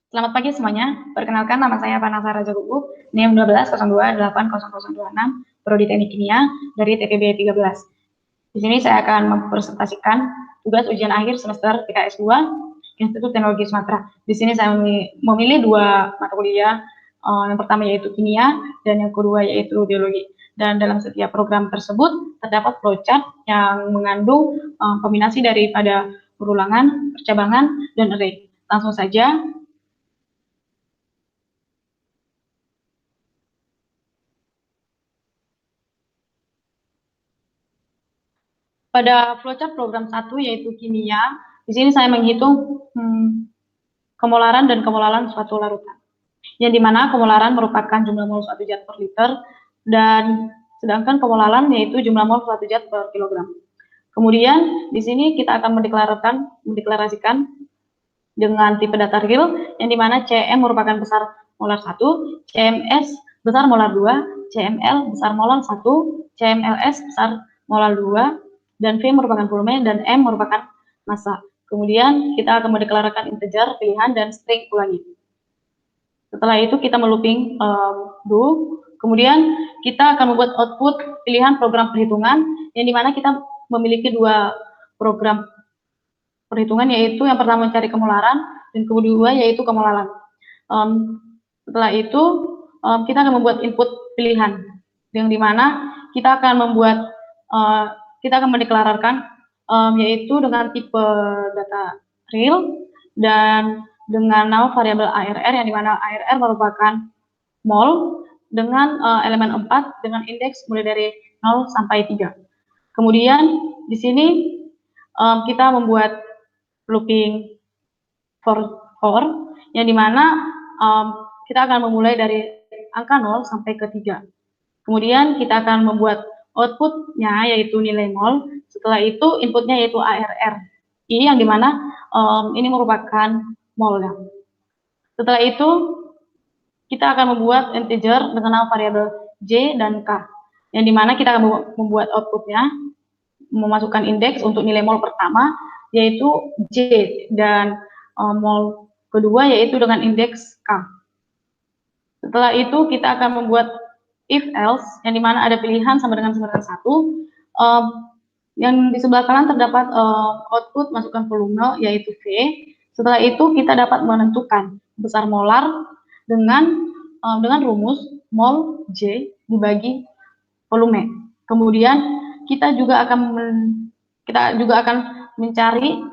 Selamat pagi semuanya. Perkenalkan, nama saya Vanessa Raja Gugup, NIM 1202800026, Prodi Teknik Kimia dari TPB 13. Di sini saya akan mempresentasikan tugas ujian akhir semester PKS 2 Institut Teknologi Sumatera. Di sini saya memilih dua mata kuliah, yang pertama yaitu kimia dan yang kedua yaitu biologi. Dan dalam setiap program tersebut terdapat flowchart yang mengandung kombinasi daripada perulangan, percabangan, dan array. Langsung saja. Pada flowchart program 1 yaitu kimia, di sini saya menghitung kemolaran dan kemolaran suatu larutan. Yang dimana kemolaran merupakan jumlah mol suatu zat per liter dan sedangkan kemolaran yaitu jumlah mol suatu zat per kilogram. Kemudian di sini kita akan mendeklarasikan dengan tipe data real yang dimana CM merupakan besar molar 1, CMS besar molar 2, CML besar molar 1, CMLS besar molar 2, dan V merupakan volume dan M merupakan massa. Kemudian kita akan mendeklarasikan integer, pilihan, dan string ulangi. Setelah itu kita melooping do, kemudian kita akan membuat output pilihan program perhitungan yang dimana kita memiliki dua program perhitungan, yaitu yang pertama mencari kemolaran dan kedua yaitu kemolaran. Setelah itu kita akan membuat input pilihan yang dimana kita akan membuat kita akan mendeklarasikan yaitu dengan tipe data real dan dengan nama variabel ARR yang dimana ARR merupakan mol dengan elemen 4 dengan indeks mulai dari 0 sampai 3. Kemudian di sini kita membuat looping for yang dimana kita akan memulai dari angka 0 sampai ke 3. Kemudian kita akan membuat outputnya yaitu nilai mol. Setelah itu inputnya yaitu ARR I yang dimana ini merupakan molnya. Setelah itu kita akan membuat integer dengan nama variabel J dan K yang dimana kita akan membuat outputnya memasukkan indeks untuk nilai mol pertama yaitu J dan mol kedua yaitu dengan indeks K. Setelah itu kita akan membuat if else yang dimana ada pilihan sama dengan 1. Yang di sebelah kanan terdapat output masukkan volume yaitu V. Setelah itu kita dapat menentukan besar molar dengan rumus mol J dibagi volume. Kemudian kita juga akan mencari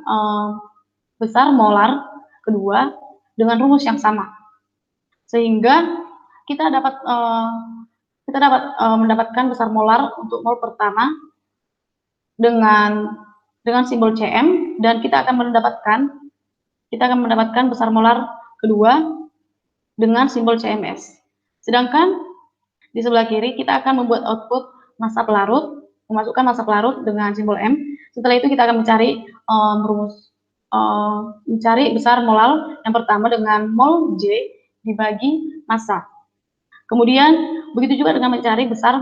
besar molar kedua dengan rumus yang sama, sehingga kita dapat mendapatkan besar molar untuk mol pertama dengan simbol CM, dan kita akan mendapatkan besar molar kedua dengan simbol CMS. Sedangkan di sebelah kiri kita akan membuat output massa pelarut, memasukkan massa pelarut dengan simbol M. Setelah itu kita akan mencari mencari besar molar yang pertama dengan mol J dibagi massa. Kemudian begitu juga dengan mencari besar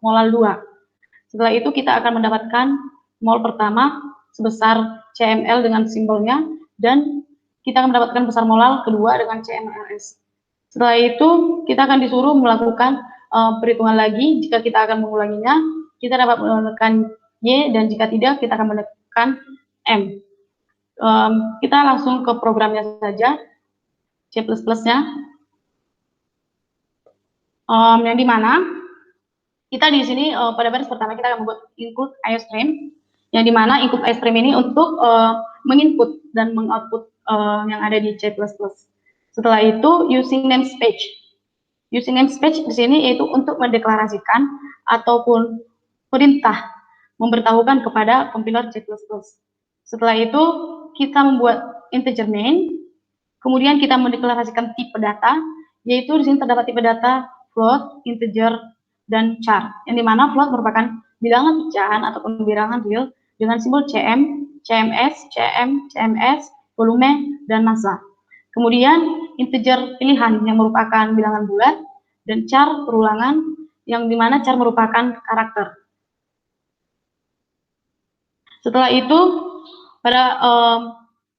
molar 2. Setelah itu kita akan mendapatkan mol pertama sebesar CML dengan simbolnya, dan kita akan mendapatkan besar molar kedua dengan CMLS. Setelah itu kita akan disuruh melakukan perhitungan lagi. Jika kita akan mengulanginya, kita dapat menekan Y, dan jika tidak kita akan menekan M. Kita langsung ke programnya saja, C++-nya, yang dimana kita di sini pada baris pertama kita akan membuat include IOStream, yang dimana include IOStream ini untuk menginput dan mengoutput yang ada di C++. Setelah itu using namespace. Using namespace di sini yaitu untuk mendeklarasikan ataupun perintah memberitahukan kepada compiler C++. Setelah itu kita membuat integer main, kemudian kita mendeklarasikan tipe data, yaitu di sini terdapat tipe data float, integer, dan char, yang dimana float merupakan bilangan pecahan ataupun bilangan real dengan simbol CM, CMS, CM, CMS, volume, dan massa. Kemudian integer pilihan yang merupakan bilangan bulat, dan char perulangan yang dimana char merupakan karakter. Setelah itu pada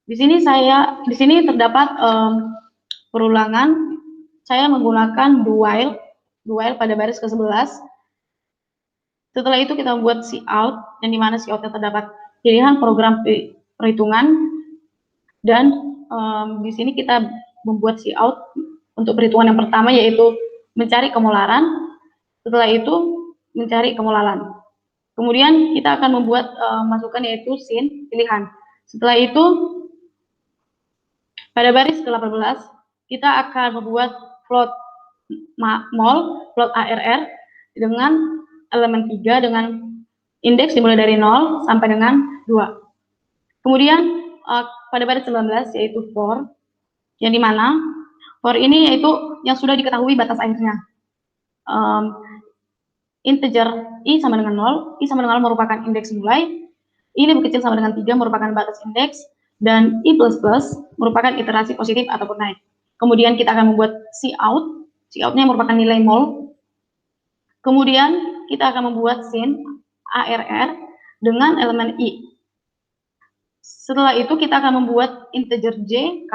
di sini terdapat perulangan, saya menggunakan do while pada baris ke-11. Setelah itu kita membuat cout, yang dimana coutnya terdapat pilihan program perhitungan, dan di sini kita membuat cout untuk perhitungan yang pertama, yaitu mencari kemolaran. Setelah itu mencari kemolaran. Kemudian kita akan membuat masukan, yaitu sin pilihan. Setelah itu pada baris ke-18 kita akan membuat float mol, float ARR dengan elemen 3 dengan indeks dimulai dari 0 sampai dengan 2. Kemudian pada baris 19 yaitu for, yang dimana for ini yaitu yang sudah diketahui batas akhirnya. Integer i sama dengan 0, i sama dengan 0 merupakan indeks mulai, i lebih kecil sama dengan 3 merupakan batas indeks, dan i++ merupakan iterasi positif ataupun naik. Kemudian kita akan membuat cout, coutnya merupakan nilai mol. Kemudian kita akan membuat sin ARR dengan elemen i. Setelah itu kita akan membuat integer j, k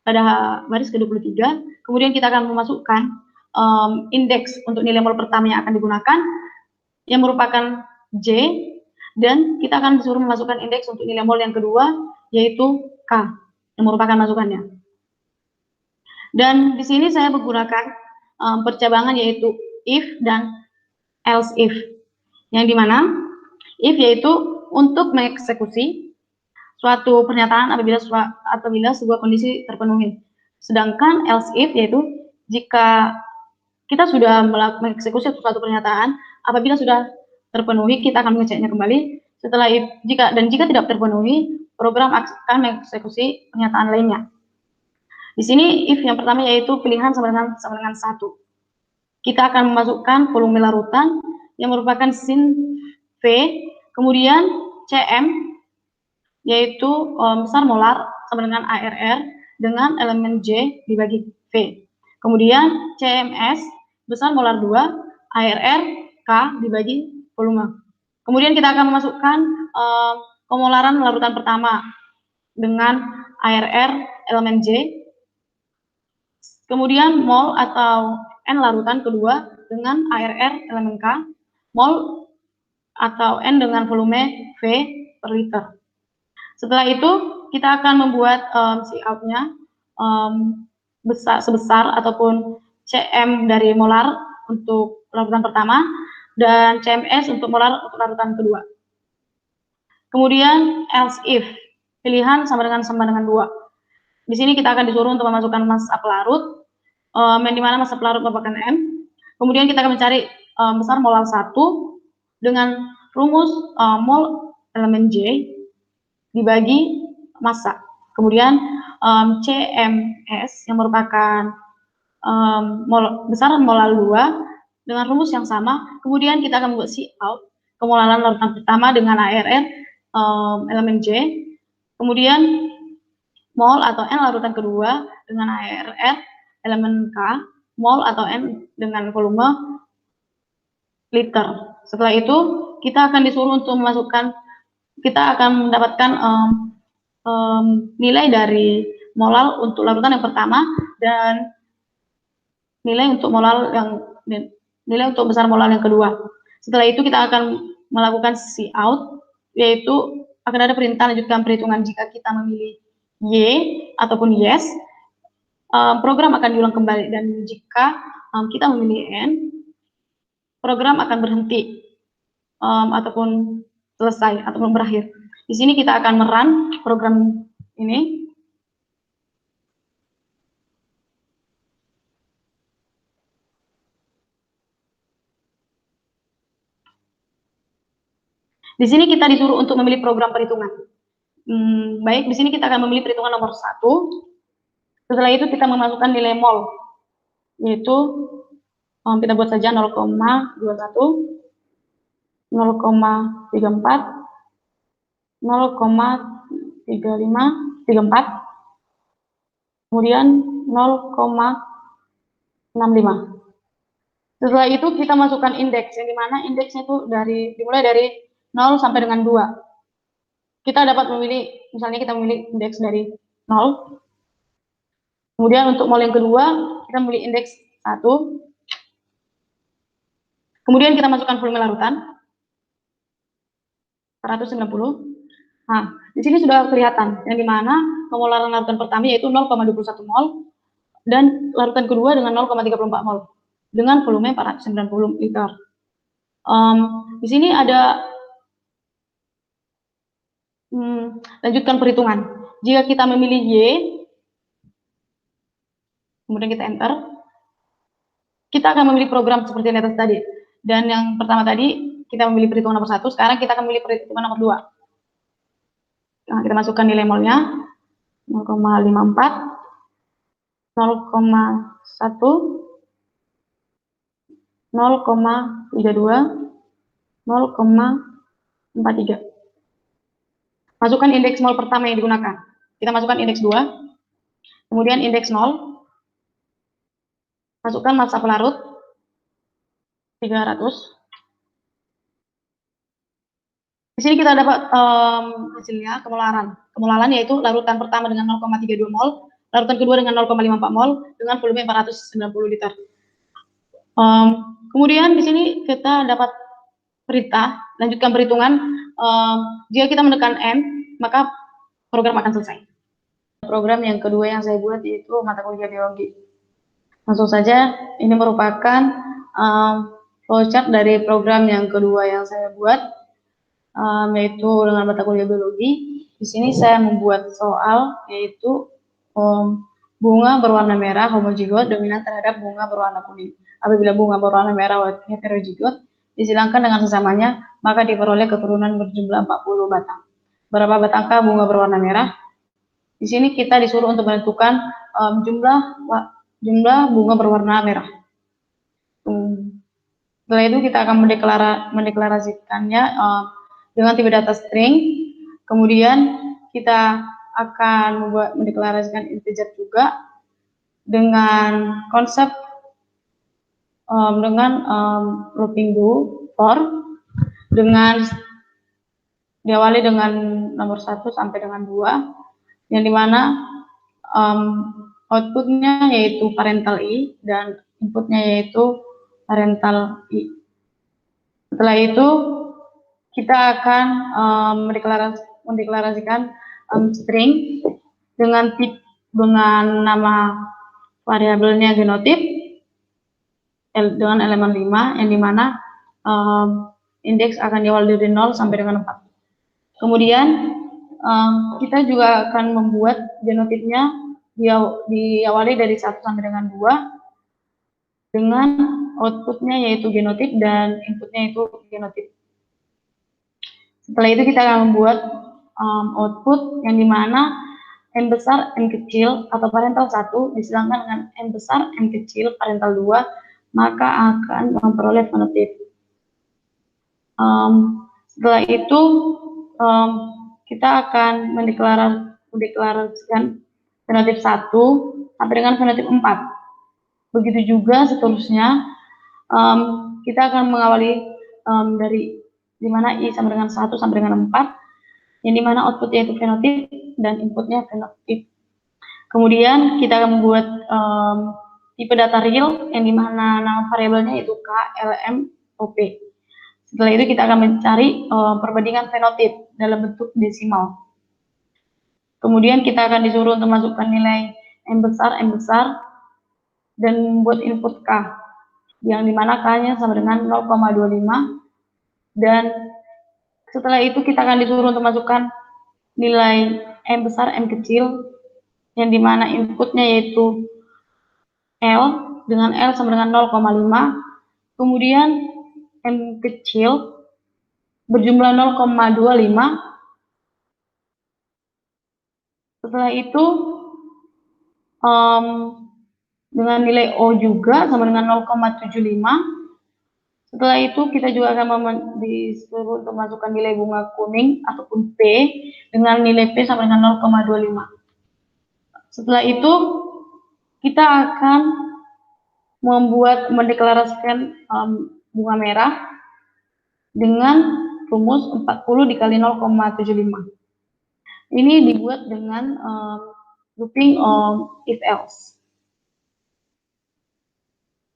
pada baris ke-23, kemudian kita akan memasukkan indeks untuk nilai mol pertama yang akan digunakan, yang merupakan j, dan kita akan disuruh memasukkan indeks untuk nilai mol yang kedua, yaitu k, yang merupakan masukannya. Dan di sini saya menggunakan percabangan, yaitu if dan else if, yang dimana if yaitu untuk mengeksekusi suatu pernyataan apabila sebuah kondisi terpenuhi. Sedangkan else if yaitu jika kita sudah mengeksekusi suatu pernyataan, apabila sudah terpenuhi, kita akan mengeceknya kembali. Setelah itu, jika tidak terpenuhi, program akan mengeksekusi pernyataan lainnya. Di sini if yang pertama yaitu pilihan sama dengan 1. Kita akan memasukkan volume larutan yang merupakan sin V, kemudian Cm yaitu besar molar sama dengan ARR dengan elemen J dibagi V. Kemudian CMS besar molar 2, ARR K dibagi volume. Kemudian kita akan memasukkan pemolaran larutan pertama dengan ARR elemen J. Kemudian mol atau N larutan kedua dengan ARR elemen K, mol atau N dengan volume V per liter. Setelah itu kita akan membuat cout-nya sebesar ataupun Cm dari molar untuk larutan pertama dan CMS untuk molar untuk larutan kedua. Kemudian else if, pilihan sama dengan 2. Di sini kita akan disuruh untuk memasukkan massa pelarut, yang dimana massa pelarut merupakan M. Kemudian kita akan mencari besar molar 1 dengan rumus mol elemen J dibagi massa. Kemudian CMS yang merupakan besar molar 2 dengan rumus yang sama. Kemudian kita akan membuat cout, kemolaran larutan pertama dengan ARR elemen J. Kemudian mol atau N larutan kedua dengan ARR elemen K, mol atau N dengan volume liter. Setelah itu kita akan disuruh untuk memasukkan, kita akan mendapatkan nilai dari molar untuk larutan yang pertama dan nilai untuk besar molar yang kedua. Setelah itu kita akan melakukan cout, yaitu akan ada perintah lanjutkan perhitungan. Jika kita memilih Y ataupun yes, program akan diulang kembali, dan jika kita memilih N, program akan berhenti ataupun selesai ataupun berakhir. Di sini kita akan merun program ini. Di sini kita disuruh untuk memilih program perhitungan. Baik, di sini kita akan memilih perhitungan nomor 1. Setelah itu kita memasukkan nilai mol, yaitu kita buat saja 0,21, 0,34, 0,3534, kemudian 0,65. Setelah itu kita masukkan indeks, yang dimana indeksnya itu dimulai dari 0 sampai dengan 2. Kita dapat memilih, misalnya kita memilih indeks dari 0, Kemudian untuk mol yang kedua, kita memilih indeks 1. Kemudian kita masukkan volume larutan 190. Nah, di sini sudah kelihatan yang dimana pemolaran larutan pertama yaitu 0,21 mol dan larutan kedua dengan 0,34 mol dengan volume 490 liter. Di sini ada lanjutkan perhitungan. Jika kita memilih Y, kemudian kita enter, kita akan memilih program seperti yang atas tadi. Dan yang pertama tadi kita memilih perhitungan nomor 1, sekarang kita akan memilih perhitungan nomor 2. Nah, kita masukkan nilai molnya 0,54, 0,1, 0,32, 0,43. Masukkan indeks mol pertama yang digunakan. Kita masukkan indeks 2, kemudian indeks 0, masukkan massa pelarut 300. Di sini kita dapat hasilnya kemolaran. Kemolaran yaitu larutan pertama dengan 0,32 mol, larutan kedua dengan 0,54 mol dengan volume 490 liter. Kemudian di sini kita dapat perintah, lanjutkan perhitungan. Jika kita menekan M, maka program akan selesai. Program yang kedua yang saya buat yaitu mata kuliah biologi. Langsung saja, ini merupakan flowchart dari program yang kedua yang saya buat, yaitu dengan mata kuliah biologi. Di sini saya membuat soal yaitu bunga berwarna merah homozigot dominan terhadap bunga berwarna kuning. Apabila bunga berwarna merah heterozigot disilangkan dengan sesamanya, maka diperoleh keturunan berjumlah 40 batang. Berapa batangkah bunga berwarna merah? Di sini kita disuruh untuk menentukan jumlah bunga berwarna merah. Setelah itu kita akan mendeklarasikannya dengan tipe data string. Kemudian kita akan mendeklarasikan integer juga dengan konsep looping do for dengan diawali dengan nomor 1 sampai dengan 2, yang dimana outputnya yaitu parental I dan inputnya yaitu parental I. Setelah itu kita akan mendeklarasikan string dengan nama variabelnya genotip dengan elemen 5, yang dimana indeks akan diawali dari 0 sampai dengan 4. Kemudian kita juga akan membuat genotipnya diawali dari 1 sampai dengan 2 dengan outputnya yaitu genotip dan inputnya itu genotip. Setelah itu kita akan membuat output yang dimana M besar, M kecil atau parental 1 disilangkan dengan M besar, M kecil, parental 2, maka akan memperoleh fenotip. Setelah itu kita akan mendeklarasikan fenotip 1 sampai dengan fenotip 4. Begitu juga seterusnya, kita akan mengawali dari dimana I sama dengan 1 sampai dengan 4, yang dimana outputnya itu fenotip dan inputnya fenotip. Kemudian kita akan membuat tipe data real yang dimana nama variabelnya itu K, L, M, O, P. Setelah itu kita akan mencari perbandingan fenotip dalam bentuk desimal. Kemudian kita akan disuruh untuk masukkan nilai M besar, dan membuat input K, yang dimana K-nya sama dengan 0,25. Dan setelah itu kita akan disuruh untuk masukkan nilai M besar, M kecil, yang dimana inputnya yaitu L, dengan L sama dengan 0,5. Kemudian M kecil berjumlah 0,25. Setelah itu dengan nilai O juga sama dengan 0,75. Setelah itu kita juga akan disuruh untuk masukkan nilai bunga kuning ataupun P dengan nilai P sama dengan 0,25. Setelah itu kita akan mendeklarasikan bunga merah dengan rumus 40 dikali 0,75. Ini dibuat dengan looping if else.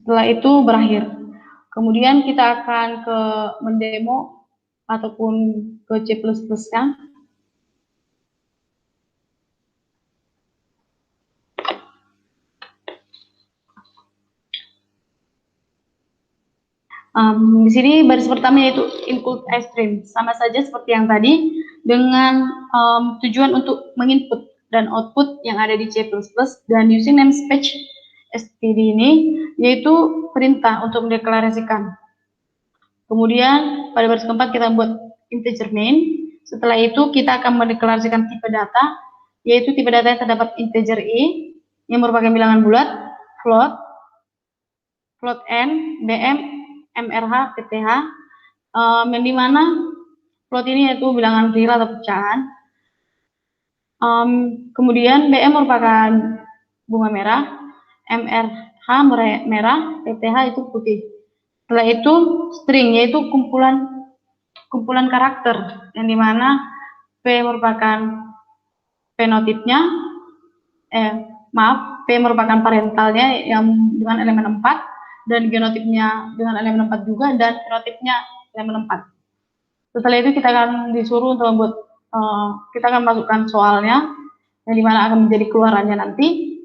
Setelah itu berakhir. Kemudian kita akan ke mendemo ataupun ke C++-nya. Di sini baris pertama yaitu input stream, sama saja seperti yang tadi dengan tujuan untuk menginput dan output yang ada di C++ dan using namespace std ini yaitu perintah untuk mendeklarasikan. Kemudian pada baris keempat kita buat integer main. Setelah itu kita akan mendeklarasikan tipe data, yaitu tipe data yang terdapat integer i yang merupakan bilangan bulat, float, float n, bm, mrh, pth, yang dimana float ini yaitu bilangan real atau pecahan. Kemudian bm merupakan bunga merah, mrh merah, pth itu putih. Setelah itu string yaitu kumpulan karakter yang dimana p merupakan penotipnya, P merupakan parentalnya yang dengan elemen 4 dan genotipnya dengan elemen 4 juga dan fenotipnya elemen 4. Setelah itu kita akan disuruh untuk membuat kita akan masukkan soalnya yang dimana akan menjadi keluarannya nanti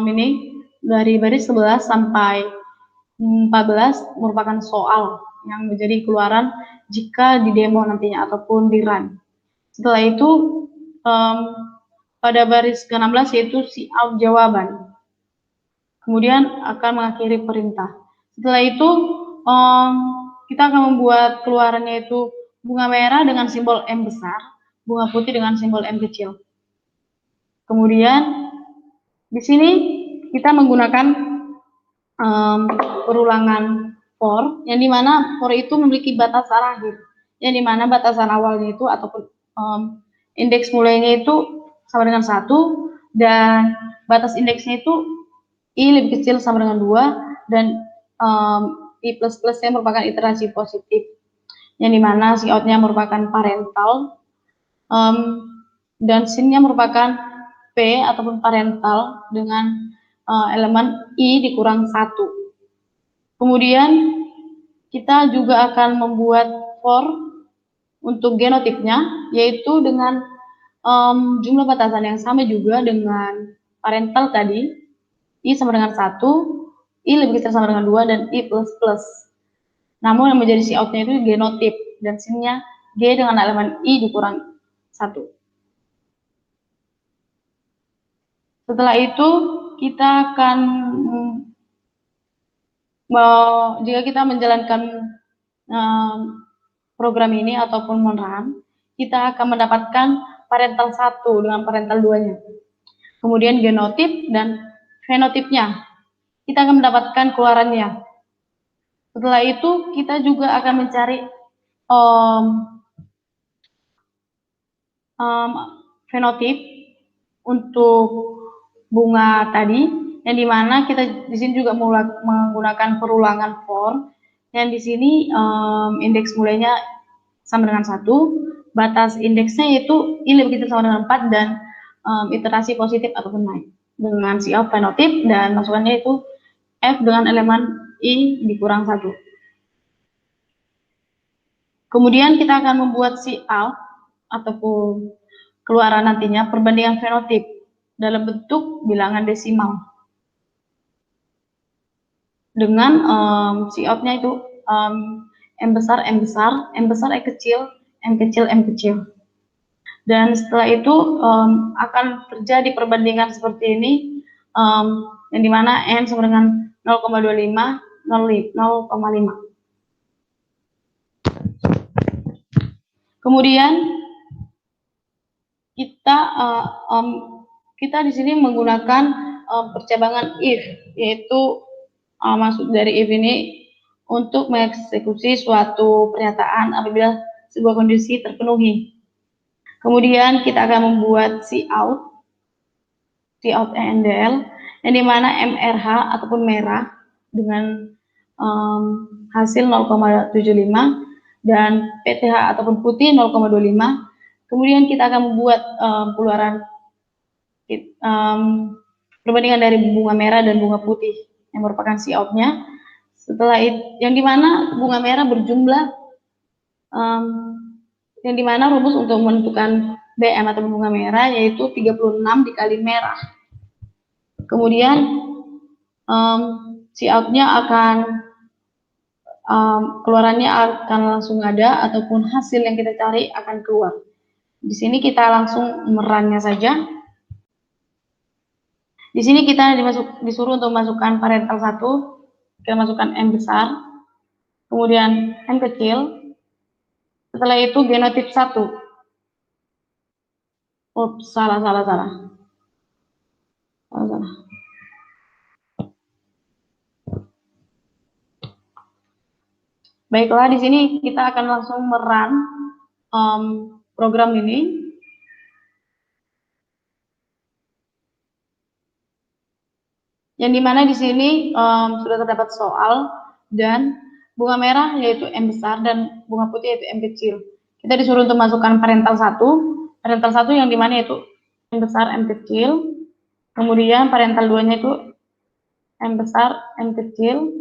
ini dari baris 11 sampai 14 merupakan soal yang menjadi keluaran jika di demo nantinya ataupun di run. Setelah itu pada baris ke-16 yaitu cout jawaban. Kemudian akan mengakhiri perintah. Setelah itu kita akan membuat keluarannya itu bunga merah dengan simbol M besar, bunga putih dengan simbol M kecil. Kemudian di sini kita menggunakan perulangan for, yang dimana for itu memiliki batasan akhir, yang dimana batasan awalnya itu ataupun indeks mulainya itu sama dengan 1 dan batas indeksnya itu i lebih kecil sama dengan 2 dan i plus plusnya merupakan iterasi positif, yang dimana cout-nya merupakan parental dan sin-nya merupakan p ataupun parental dengan elemen i dikurang 1. Kemudian kita juga akan membuat for untuk genotipnya, yaitu dengan jumlah batasan yang sama juga dengan parental tadi, i sama dengan 1, i lebih kecil sama dengan 2, dan i plus plus. Namun yang menjadi cout-nya itu genotip, dan sin-nya g dengan elemen i dikurang 1. Setelah itu kita akan jika kita menjalankan program ini ataupun men-run, kita akan mendapatkan parental 1 dengan parental 2-nya. Kemudian genotip dan fenotipnya. Kita akan mendapatkan keluarannya. Setelah itu kita juga akan mencari fenotip untuk bunga tadi, yang dimana kita di sini juga menggunakan perulangan for, yang di sini indeks mulainya sama dengan 1, batas indeksnya yaitu i lebih kecil sama dengan 4 dan iterasi positif ataupun naik dengan cout fenotip dan masukannya itu f dengan elemen i dikurang 1. Kemudian kita akan membuat cout ataupun keluaran nantinya perbandingan fenotip dalam bentuk bilangan desimal dengan cout-nya itu M besar, M besar, M besar, E kecil, M kecil, M kecil. Dan setelah itu akan terjadi perbandingan seperti ini, yang dimana N sama dengan 0,25, 0,5. Kemudian kita di sini menggunakan percabangan if, yaitu maksud dari if ini untuk mengeksekusi suatu pernyataan apabila sebuah kondisi terpenuhi. Kemudian kita akan membuat cout endl, yang dimana mrh ataupun merah dengan hasil 0,75 dan pth ataupun putih 0,25. Kemudian kita akan membuat keluaran perbandingan dari bunga merah dan bunga putih, yang merupakan Cout-nya. Setelah itu, yang dimana bunga merah berjumlah, yang dimana rumus untuk menentukan BM atau bunga merah yaitu 36 dikali merah. Kemudian Cout-nya akan keluarannya akan langsung ada, ataupun hasil yang kita cari akan keluar. Di sini kita langsung merunnya saja. Di sini kita disuruh untuk masukkan parental 1, kita masukkan M besar, kemudian M kecil, setelah itu genotip 1. Salah. Baiklah, di sini kita akan langsung merun program ini. Yang dimana di sini sudah terdapat soal dan bunga merah yaitu M besar dan bunga putih yaitu M kecil. Kita disuruh untuk masukkan parental 1 yang dimana yaitu M besar M kecil, kemudian parental 2-nya itu M besar M kecil,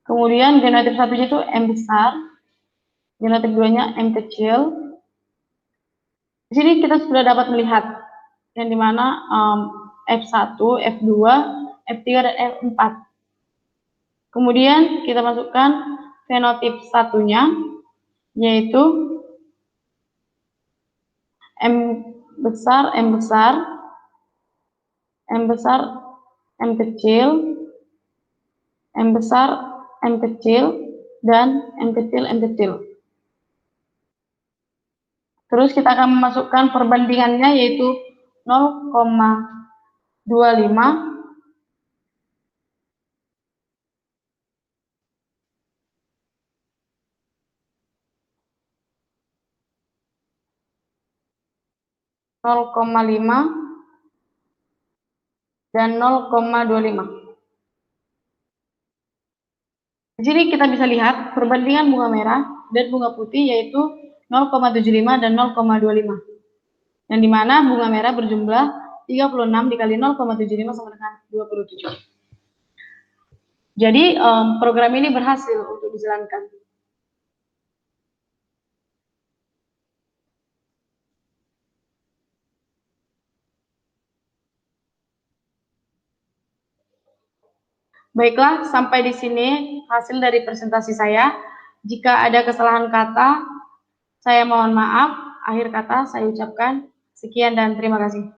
kemudian genotip 1-nya itu M besar, genotip 2-nya M kecil. Di sini kita sudah dapat melihat yang dimana F1, F2, F3, dan F4. Kemudian kita masukkan fenotip 1-nya, yaitu M besar, M besar, M besar, M kecil, M besar, M kecil, dan M kecil, M kecil. Terus kita akan memasukkan perbandingannya yaitu 0,25 0,5 dan 0,25. Di sini kita bisa lihat perbandingan bunga merah dan bunga putih yaitu 0,75 dan 0,25. Yang dimana bunga merah berjumlah 36 dikali 0,75 sama dengan 27. Jadi program ini berhasil untuk dijalankan. Baiklah, sampai di sini hasil dari presentasi saya. Jika ada kesalahan kata, saya mohon maaf. Akhir kata saya ucapkan sekian dan terima kasih.